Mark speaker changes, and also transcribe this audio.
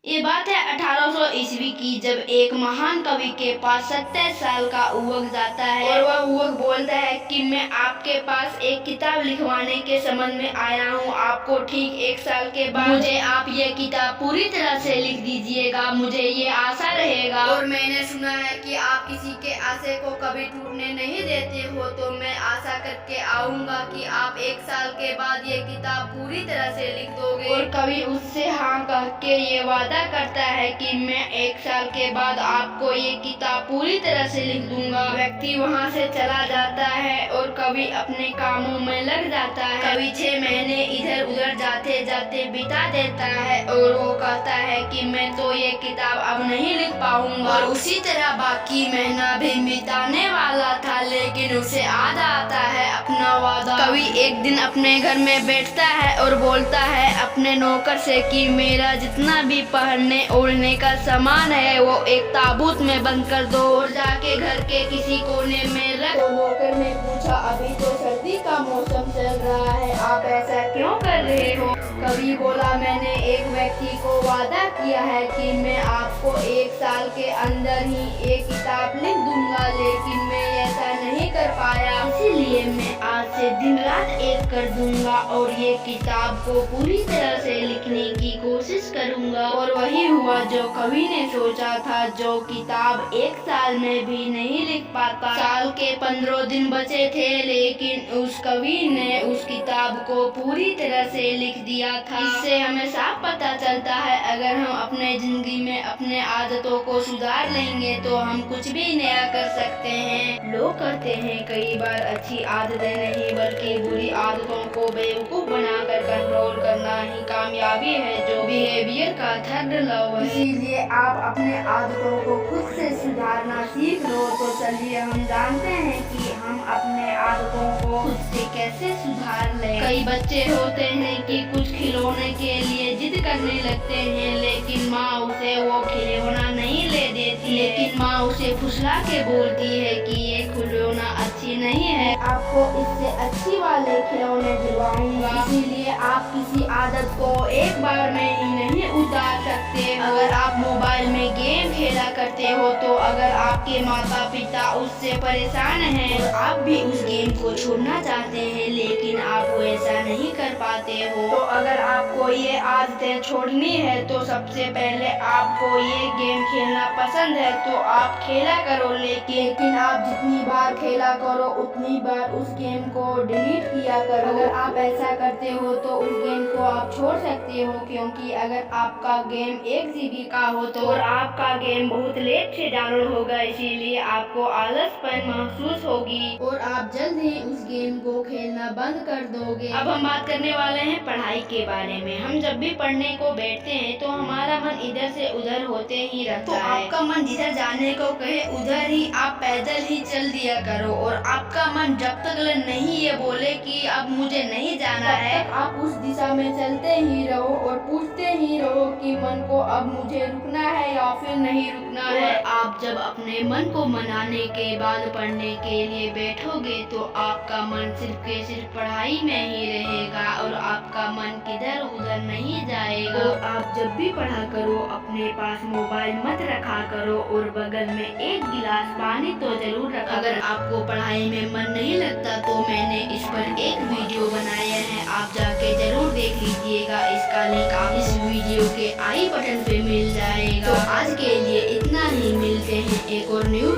Speaker 1: ये बात है 1800 ईस्वी की, जब एक महान कवि के पास 27 साल का युवक जाता है और वह युवक बोलता है कि मैं आपके पास एक किताब लिखवाने के संबंध में आया हूँ। आपको ठीक 1 साल के बाद मुझे आप ये किताब पूरी तरह से लिख दीजिएगा, मुझे ये आशा रहेगा। और मैंने सुना है कि आप किसी के आशे को कभी टूटने नहीं देते हो, तो मैं आशा करके आऊँगा कि आप 1 साल के बाद ये किताब पूरी तरह से लिख दोगे। और कवि उससे हाँ कह के ये वादा करता है कि मैं 1 साल के बाद आपको ये किताब पूरी तरह से लिख दूंगा। व्यक्ति वहाँ से चला जाता है और कवि अपने कामों में लग जाता है। कवि 6 महीने इधर उधर जाते जाते बिता देता है और वो कहता है कि मैं तो ये किताब अब नहीं लिख पाऊंगा। और उसी तरह बाकी महीना भी बिताने वाला था, लेकिन उसे याद आता है अपना वादा। कवि एक दिन अपने घर में बैठता है और बोलता है अपने नौकर से कि मेरा जितना भी पहनने ओढ़ने का सामान है वो एक ताबूत में बंद कर दो और जाके घर के किसी कोने में रख। तो नौकर ने पूछा, अभी तो सर्दी का मौसम चल रहा है, आप ऐसा क्यों कर रहे हो? कवि बोला, मैंने एक व्यक्ति को वादा किया है कि मैं आपको 1 साल के अंदर ही एक किताब लिख दूंगा, लेकिन मैं ऐसा नहीं कर पाया, इसीलिए मैं आज से दिन रात एक कर दूंगा और ये किताब को पूरी तरह से लिखने की कोशिश करूंगा। और वही हुआ जो कवि ने सोचा था। जो किताब 1 साल में भी नहीं लिख पाता, साल के 15 दिन बचे थे, लेकिन उस कवि ने उस किताब को पूरी तरह से लिख दिया था। इससे हमें साफ पता चलता है, अगर हम अपने जिंदगी में अपने आदतों को सुधार लेंगे तो हम कुछ भी नया कर सकते हैं। लोग कहते हैं कई बार अच्छी आदतें नहीं बल्कि बुरी आदतों को बेवकूफ बनाकर कंट्रोल करना ही कामयाबी है, जो बिहेवियर का थर्ड लव है। इसीलिए आप अपने आदतों को खुद से सुधारना सीख लो। तो चलिए हम जानते हैं कि हम अपने आदतों को खुद से कैसे सुधार लें। कई बच्चे होते हैं कि कुछ खिलौने के लिए जिद करने लगते हैं, लेकिन माँ उसे वो खिलौना नहीं ले देती, लेकिन माँ उसे फुसला के बोलती है कि ये खिलौना अच्छी नहीं है, आपको इससे अच्छी वाले खिलौने दिलवाऊंगा। इसीलिए आप किसी आदत को एक बार में ही नहीं उतार सकते। अगर आप मोबाइल में गेम खेला करते हो, तो अगर आपके माता पिता उससे परेशान हैं और आप भी उस गेम को छोड़ना चाहते हैं, लेकिन आप वैसा नहीं कर पाते हो, तो अगर आपको ये आदतें छोड़नी है तो सबसे पहले आपको ये गेम खेलना पसंद है तो आप खेला करो, लेकिन आप जितनी बार खेला करो उतनी बार उस गेम को डिलीट किया करो। अगर आप ऐसा करते हो तो उस गेम को आप छोड़ सकते हो, क्योंकि अगर आपका गेम 1 GB का हो तो और आपका गेम बहुत लेट से डाउनलोड होगा, इसीलिए आपको आलसपन महसूस होगी और आप जल्द ही उस गेम को खेलना बंद कर दोगे। अब हम बात करने वाले हैं पढ़ाई के बारे में। हम जब भी पढ़ने को बैठते हैं तो हमारा मन इधर से उधर होते ही रहता है। आपका मन जिधर जाने को कहे उधर ही आप पैदल ही चल दिया करो, और आपका मन जब तक नहीं ये बोले कि अब मुझे नहीं जाना है, आप उस दिशा में चलते ही रहो और पूछते ही रहो कि मन को अब मुझे रुकना है या फिर नहीं रुकना है। आप जब अपने मन को मनाने के बाद पढ़ने के लिए बैठोगे तो आपका मन सिर्फ के सिर्फ पढ़ाई में ही रहेगा और आपका मन किधर उधर नहीं जाएगा। तो आप जब भी पढ़ा करो अपने पास मोबाइल मत रखा करो और बगल में 1 गिलास पानी तो जरूर रखा। अगर आपको पढ़ाई में मन नहीं लगता तो मैंने इस पर एक वीडियो बनाया है, आप जाके जरूर देख लीजिएगा। इसका लिंक आप इस वीडियो के आई बटन पे मिल जाएगा। तो आज के लिए इतना ही, मिलते हैं एक और न्यू